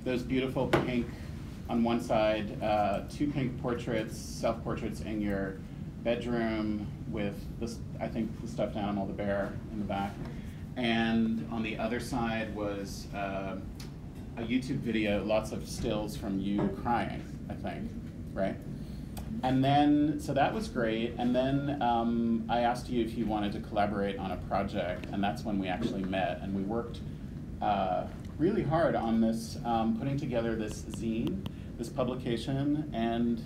those beautiful pink, on one side, two pink portraits, self-portraits in your bedroom with this, I think, the stuffed animal, the bear, in the back. And on the other side was a YouTube video, lots of stills from you crying, I think, right? And then, so that was great. And then I asked you if you wanted to collaborate on a project, and that's when we actually met. And we worked really hard on this, putting together this zine, this publication. And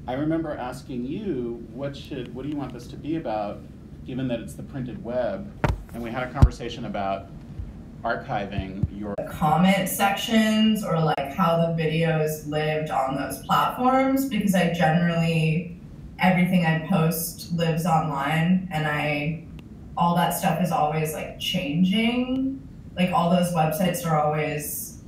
I remember asking you, what do you want this to be about, given that it's the printed web? And we had a conversation about archiving your comment sections, or like how the videos lived on those platforms, because I generally, everything I post lives online, and all that stuff is always like changing. Like all those websites are always,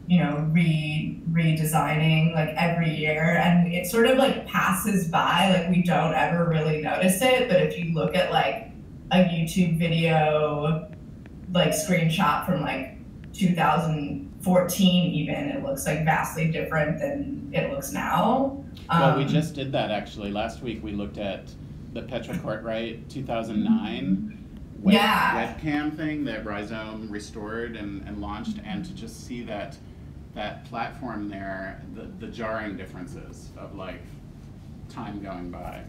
you know, redesigning like every year, and it sort of like passes by, like we don't ever really notice it. But if you look at like a YouTube video, like screenshot from like 2014 even, it looks like vastly different than it looks now. Well, we just did that actually. Last week we looked at the Petra Cartwright 2009 webcam thing that Rhizome restored and launched, and to just see that platform there, the jarring differences of like time going by.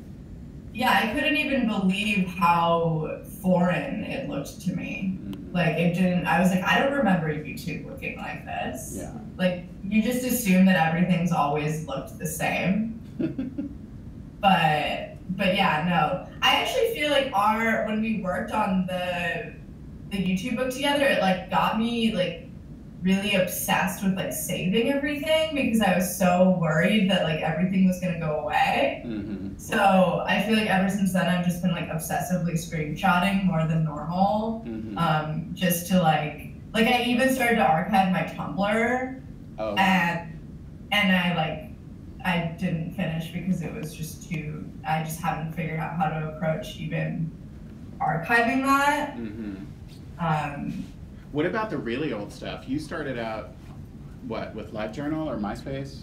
Yeah, I couldn't even believe how foreign it looked to me. Mm-hmm. Like it didn't, I was like, I don't remember YouTube looking like this. Yeah. Like you just assume that everything's always looked the same. But yeah, no. I actually feel like when we worked on the YouTube book together, it like got me like really obsessed with like saving everything, because I was so worried that like everything was gonna go away. Mm-hmm. So I feel like ever since then I've just been like obsessively screenshotting more than normal. Mm-hmm. Just to like I even started to archive my Tumblr. Oh. And I didn't finish because it was just I just haven't figured out how to approach even archiving that. Mm-hmm. What about the really old stuff? You started out, what, with LiveJournal or MySpace?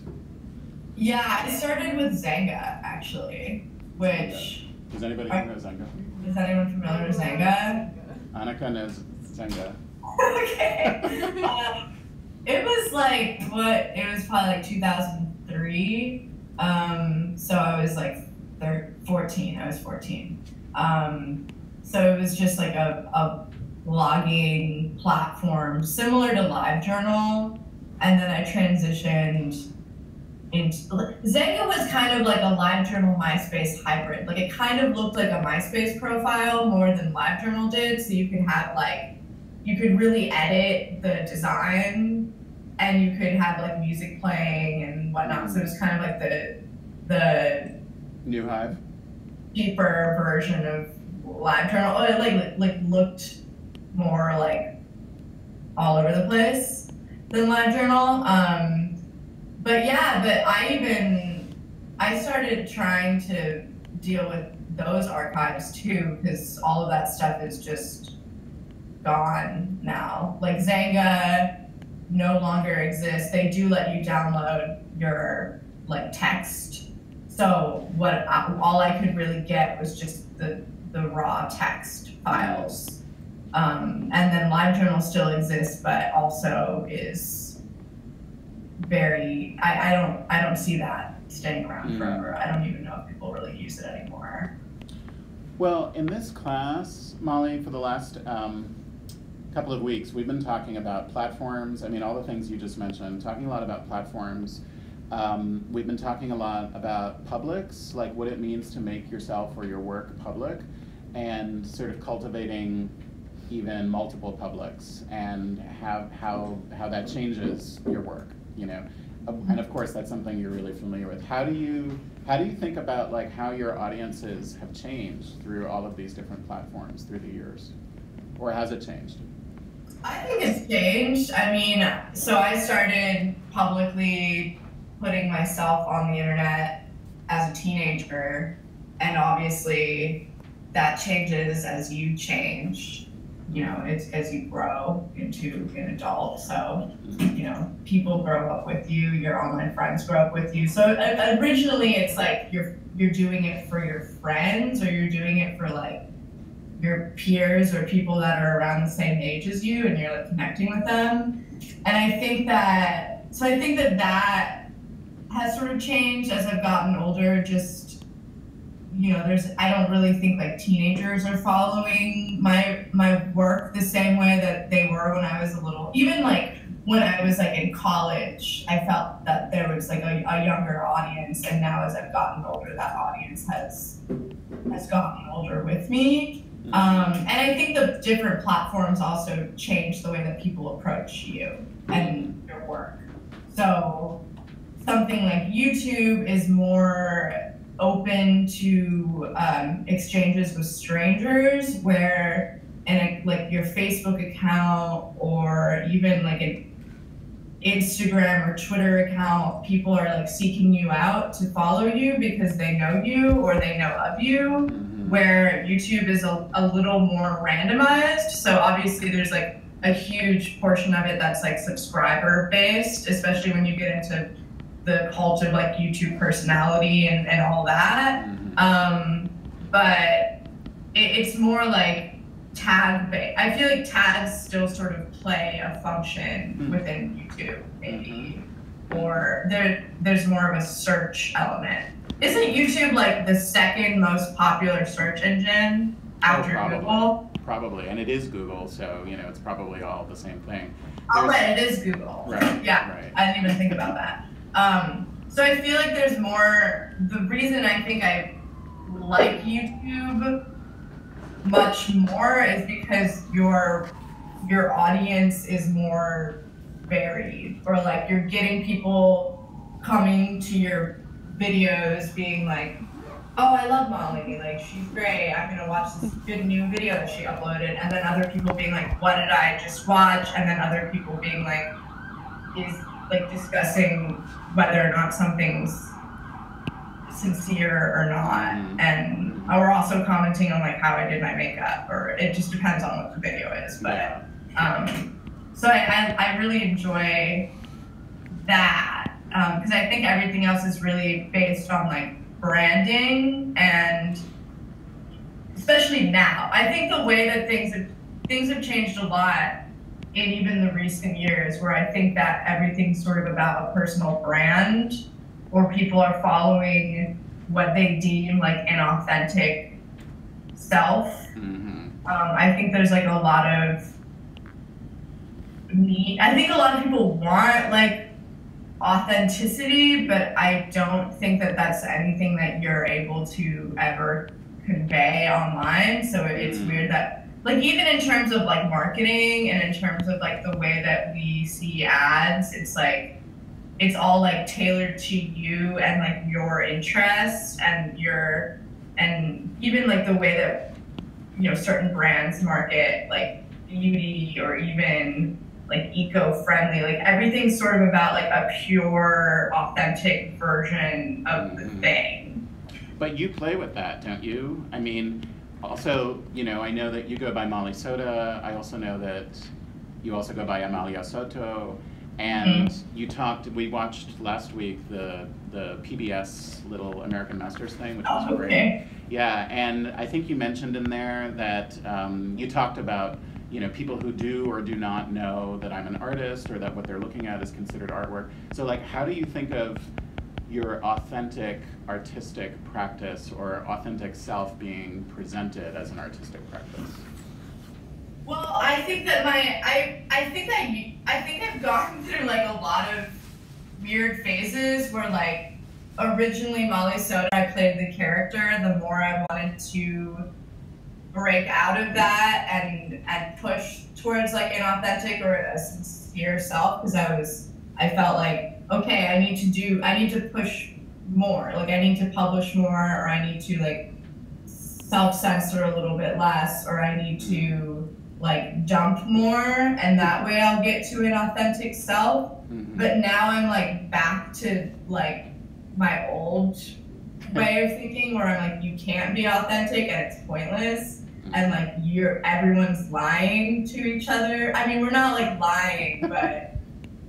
Yeah, I started with Xanga, actually, which... Does anybody know Xanga? Is anyone familiar with Xanga? Annika knows Xanga. Okay. It was like, it was probably like 2003. So I was like 14, I was 14. So it was just like a blogging platform similar to LiveJournal, and then I transitioned into Xanga was kind of like a LiveJournal MySpace hybrid. Like it kind of looked like a MySpace profile more than LiveJournal did, so you could have like, you could really edit the design, and you could have like music playing and whatnot. So it was kind of like the New Hive, cheaper version of LiveJournal. It like looked more like all over the place than LiveJournal. But I started trying to deal with those archives too, because all of that stuff is just gone now. Like Xanga no longer exists. They do let you download your like text. So all I could really get was just the raw text files. And then LiveJournal still exists, but also is very, I don't see that staying around forever. I don't even know if people really use it anymore. Well, in this class, Molly, for the last couple of weeks, we've been talking about platforms. I mean, all the things you just mentioned, talking a lot about platforms. We've been talking a lot about publics, like what it means to make yourself or your work public, and sort of cultivating even multiple publics, and how that changes your work, you know. And of course, that's something you're really familiar with. How do you think about like how your audiences have changed through all of these different platforms through the years, or has it changed? I think it's changed. I mean, so I started publicly putting myself on the internet as a teenager, and obviously that changes as you change. You know, it's as you grow into an adult. So, you know, people grow up with you, your online friends grow up with you. So originally it's like you're doing it for your friends, or you're doing it for like your peers or people that are around the same age as you, and you're like connecting with them. And I think that that has sort of changed as I've gotten older. Just, you know, I don't really think like teenagers are following my work the same way that they were when I was a little, even like when I was like in college, I felt that there was like a younger audience, and now as I've gotten older, that audience has gotten older with me. And I think the different platforms also change the way that people approach you and your work. So something like YouTube is more open to exchanges with strangers, where like your Facebook account or even like an Instagram or Twitter account, people are like seeking you out to follow you because they know you or they know of you, where YouTube is a little more randomized. So obviously there's like a huge portion of it that's like subscriber based, especially when you get into the cult of like YouTube personality and all that. But it's more like tag based. I feel like tags still sort of play a function within YouTube, maybe, or there's more of a search element. Isn't YouTube like the second most popular search engine after Google? Probably, and it is Google, so you know it's probably all the same thing. Oh, right, it is Google. Right. Yeah, right. I didn't even think about that. So I feel like there's more. The reason I think I like YouTube much more is because your audience is more varied, or like you're getting people coming to your videos being like, oh, I love Molly, like she's great, I'm gonna watch this good new video that she uploaded, and then other people being like, what did I just watch? And then other people being like, is like discussing whether or not something's sincere or not, and we're also commenting on like how I did my makeup, or it just depends on what the video is. But so I really enjoy that because I think everything else is really based on like branding, and especially now, I think the way that things have changed a lot in even the recent years, where I think that everything's sort of about a personal brand, or people are following what they deem like an authentic self. I think there's like a lot of need. I think a lot of people want like authenticity, but I don't think that that's anything that you're able to ever convey online. So it's weird that like even in terms of like marketing and in terms of like the way that we see ads, it's like it's all like tailored to you and like your interests and even like the way that, you know, certain brands market like beauty or even like eco-friendly, like everything's sort of about like a pure, authentic version of the thing. But you play with that, don't you? I mean, also, you know, I know that you go by Molly Soda. I also know that you also go by Amalia Soto. And we watched last week the PBS Little American Masters thing, which was great. Yeah, and I think you mentioned in there that you talked about, you know, people who do or do not know that I'm an artist, or that what they're looking at is considered artwork. So like, how do you think of your authentic artistic practice or authentic self being presented as an artistic practice? Well, I think that I think I've gone through like a lot of weird phases where like originally Molly Soda, I played the character. The more I wanted to break out of that and push towards like an authentic or a sincere self, because I felt like, okay, I need to push more. Like I need to publish more, or I need to like self-censor a little bit less, or I need to like dump more, and that way I'll get to an authentic self. But now I'm like back to like my old way of thinking, where I'm like, you can't be authentic and it's pointless, and like everyone's lying to each other. I mean, we're not like lying, but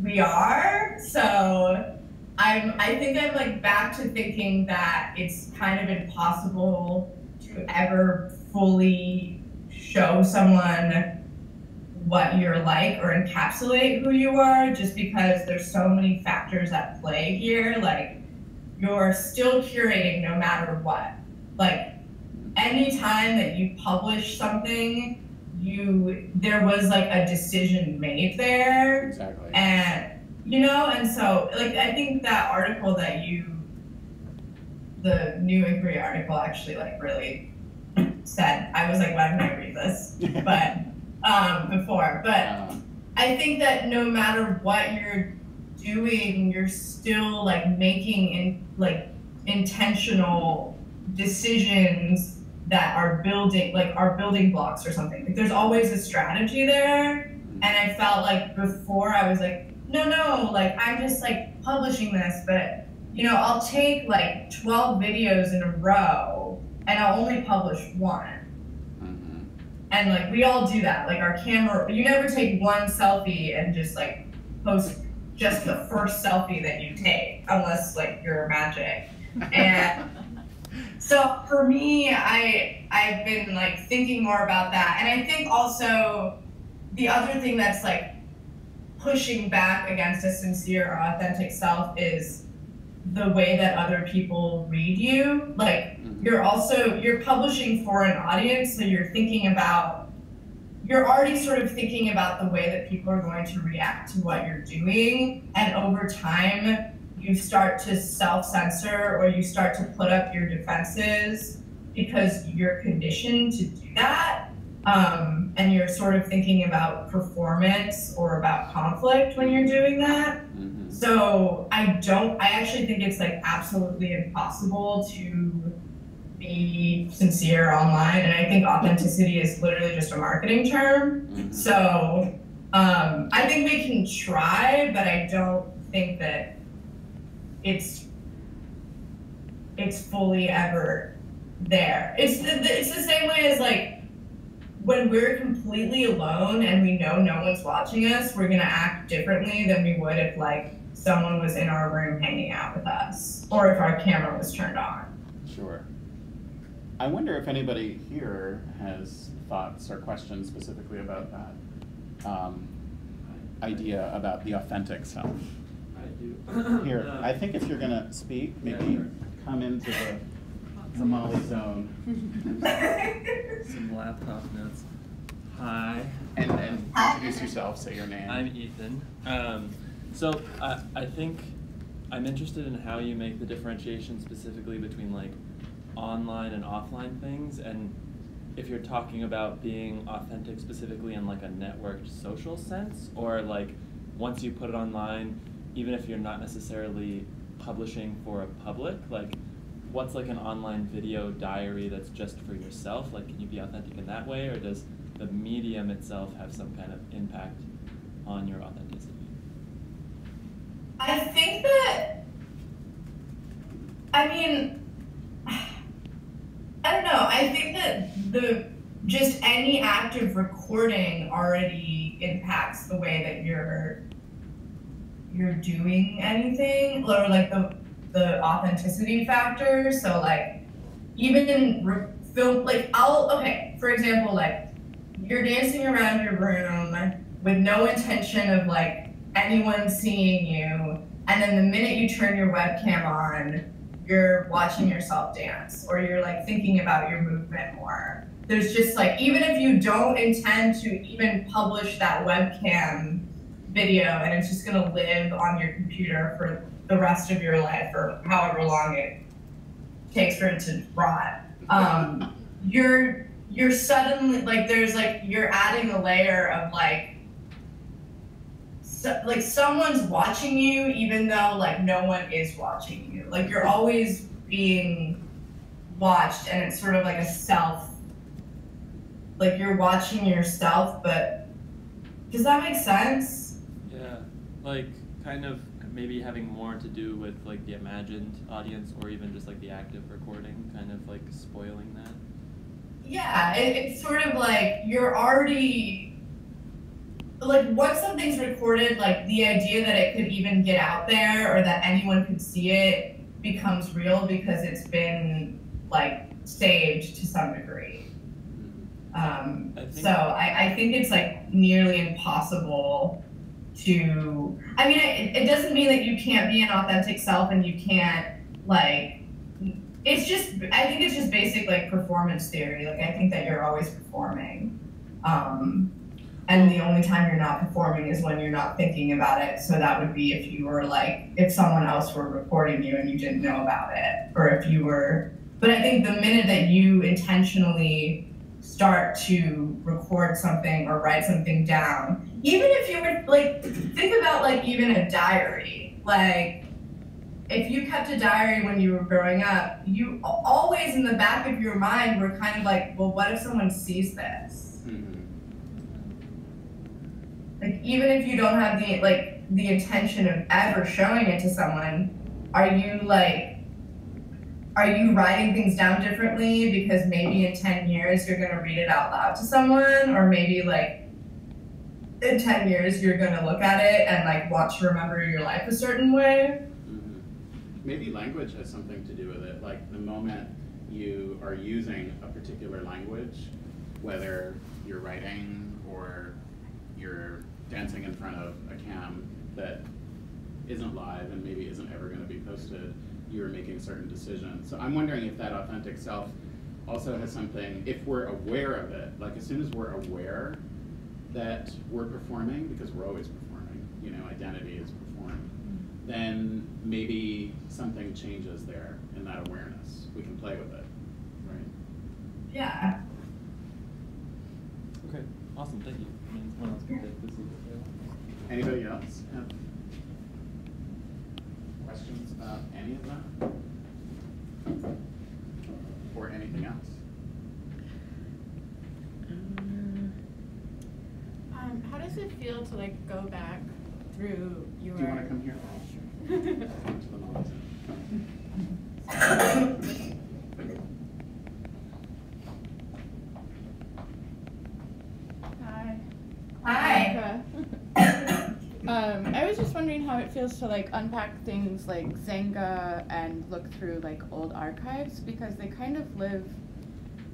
we are. So I think I'm like back to thinking that it's kind of impossible to ever fully show someone what you're like or encapsulate who you are, just because there's so many factors at play here. Like, you're still curating no matter what. Like, anytime that you publish something, there was like a decision made there. Exactly. And and so like I think that article that the New Inquiry article actually like really said, I was like, why didn't I read this? But before. But I think that no matter what you're doing, you're still like making intentional decisions that are building blocks or something. Like, there's always a strategy there. And I felt like before I was like, no, like I'm just like publishing this, but I'll take like 12 videos in a row and I'll only publish one. And like we all do that. Like our camera, you never take one selfie and just like post just the first selfie that you take, unless like you're magic. And so for me, I've been like thinking more about that. And I think also the other thing that's like pushing back against a sincere or authentic self is the way that other people read you. Like you're publishing for an audience, so you're already sort of thinking about the way that people are going to react to what you're doing. And over time, you start to self-censor or you start to put up your defenses because you're conditioned to do that. And you're sort of thinking about performance or about conflict when you're doing that. So I actually think it's like absolutely impossible to be sincere online. And I think authenticity is literally just a marketing term. So I think we can try, but I don't think that it's fully ever there. It's the same way as like when we're completely alone and we know no one's watching us, we're gonna act differently than we would if like someone was in our room hanging out with us, or if our camera was turned on. Sure. I wonder if anybody here has thoughts or questions specifically about that idea about the authentic self. I do. Here, I think if you're gonna speak, maybe come into the Molly zone. Some laptop notes. Hi. And introduce yourself, say your name. I'm Ethan. So I think I'm interested in how you make the differentiation specifically between like online and offline things, and if you're talking about being authentic specifically in like a networked social sense, or like once you put it online, even if you're not necessarily publishing for a public, like what's like an online video diary that's just for yourself? Like, can you be authentic in that way, or does the medium itself have some kind of impact on your authenticity? I think that, I mean, I don't know. I think that just any act of recording already impacts the way that you're doing anything, or like the authenticity factor. So like even in film, like for example, like you're dancing around your room with no intention of like anyone seeing you, and then the minute you turn your webcam on, you're watching yourself dance, or you're like thinking about your movement more. There's just like, even if you don't intend to even publish that webcam video and it's just gonna live on your computer for the rest of your life or however long it takes for it to rot, you're suddenly like, there's like, you're adding a layer of like someone's watching you even though like no one is watching you. Like you're always being watched, and it's sort of like a self, like you're watching yourself. But does that make sense? Yeah, like kind of maybe having more to do with like the imagined audience, or even just like the active recording, kind of like spoiling that. Yeah, it's sort of like you're already like once something's recorded, like the idea that it could even get out there or that anyone could see it becomes real because it's been like saved to some degree. So I think it's like nearly impossible to, I mean, it doesn't mean that you can't be an authentic self and you can't like, it's just, I think it's just basic like performance theory. Like I think that you're always performing. And the only time you're not performing is when you're not thinking about it. So that would be if you were like, if someone else were recording you and you didn't know about it, or if you were, but I think the minute that you intentionally start to record something or write something down, even if you were like, think about like even a diary, like if you kept a diary when you were growing up, you always in the back of your mind were kind of like, well, what if someone sees this? Like even if you don't have the intention of ever showing it to someone, are you writing things down differently because maybe in 10 years you're gonna read it out loud to someone, or maybe like in 10 years you're gonna look at it and like want to remember your life a certain way? Maybe language has something to do with it. Like the moment you are using a particular language, whether you're writing or you're dancing in front of a cam that isn't live and maybe isn't ever going to be posted, you're making certain decisions. So I'm wondering if that authentic self also has something, if we're aware of it, like as soon as we're aware that we're performing, because we're always performing, you know, identity is performed, then maybe something changes there in that awareness. We can play with it, right? Yeah. Okay, awesome, thank you. Someone else can take this. Anybody else have questions about any of that? Or anything else? How does it feel to like go back through your... Do you want to come here? Sure. Come to the moment. Hi. Hi. I was just wondering how it feels to like unpack things like Xanga and look through like old archives, because they kind of live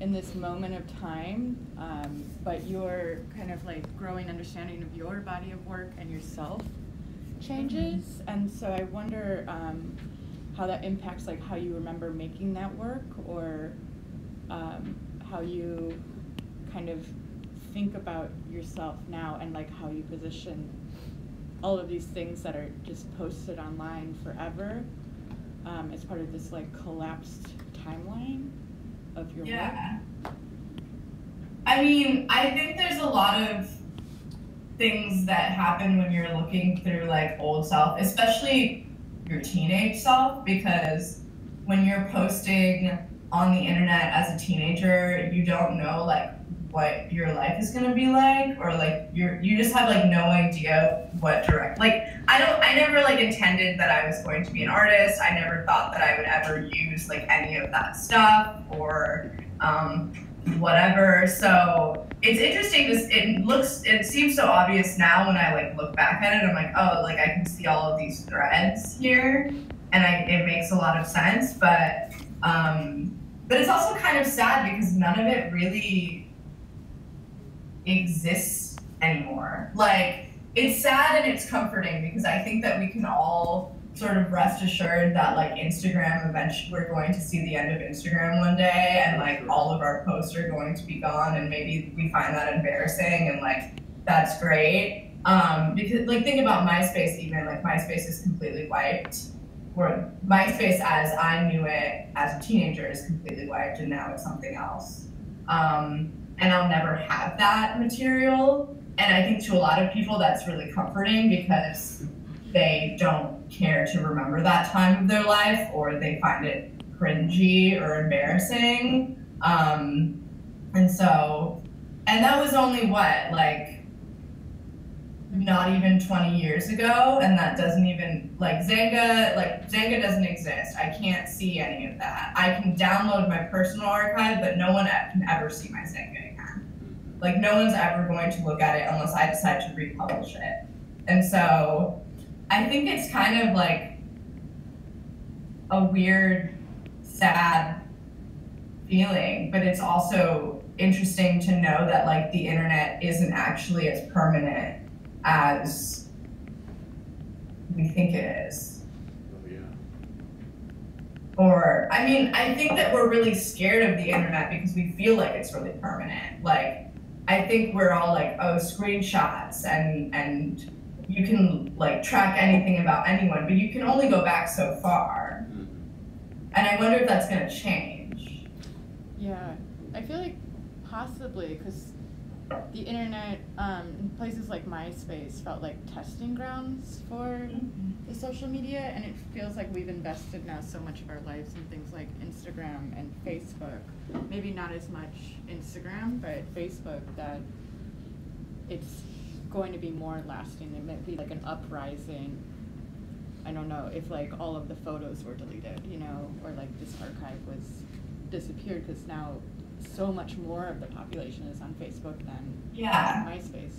in this moment of time, but your kind of like growing understanding of your body of work and yourself changes. And so I wonder how that impacts like how you remember making that work, or how you kind of think about yourself now and like how you position all of these things that are just posted online forever as part of this like collapsed timeline of your work. I mean, I think there's a lot of things that happen when you're looking through like old self, especially your teenage self, because when you're posting on the internet as a teenager, you don't know like what your life is gonna be like, or like you just have like no idea what direct, like I never like intended that I was going to be an artist. I never thought that I would ever use like any of that stuff or whatever. So it's interesting, it seems so obvious now when I like look back at it. I'm like, oh, like I can see all of these threads here, and it makes a lot of sense, but it's also kind of sad because none of it really exists anymore. Like, it's sad and it's comforting because I think that we can all sort of rest assured that like Instagram, eventually we're going to see the end of Instagram one day, and like all of our posts are going to be gone, and maybe we find that embarrassing, and like that's great. Because like think about MySpace, even like MySpace is completely wiped, or MySpace as I knew it as a teenager is completely wiped, and now it's something else. And I'll never have that material. And I think to a lot of people that's really comforting because they don't care to remember that time of their life, or they find it cringy or embarrassing. And that was only what, like, not even 20 years ago, and that doesn't even, like Xanga doesn't exist. I can't see any of that. I can download my personal archive, but no one can ever see my Xanga again. Like no one's ever going to look at it unless I decide to republish it. And so I think it's kind of like a weird, sad feeling, but it's also interesting to know that like the internet isn't actually as permanent as we think it is. Oh, yeah. Or, I mean, I think that we're really scared of the internet because we feel like it's really permanent. Like, I think we're all like, oh, screenshots and you can like track anything about anyone, but you can only go back so far. Mhm. And I wonder if that's gonna change. Yeah, I feel like possibly because the internet, places like MySpace felt like testing grounds for the social media, and it feels like we've invested now so much of our lives in things like Instagram and Facebook. Maybe not as much Instagram, but Facebook, that it's going to be more lasting. There might be like an uprising. I don't know if like all of the photos were deleted, you know, or like this archive was disappeared because now so much more of the population is on Facebook than Yeah. MySpace.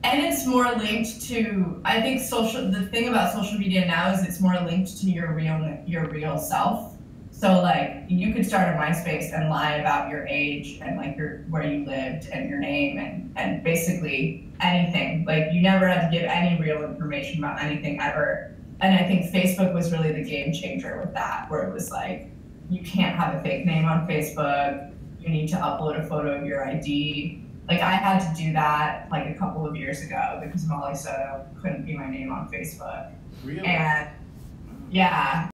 And it's more linked to, I think the thing about social media now is it's more linked to your real self. So like you could start a MySpace and lie about your age and like where you lived and your name and basically anything. Like you never had to give any real information about anything ever. And I think Facebook was really the game changer with that, where it was like, you can't have a fake name on Facebook. You need to upload a photo of your ID. Like I had to do that like a couple of years ago because Molly Soto couldn't be my name on Facebook. Really? And yeah,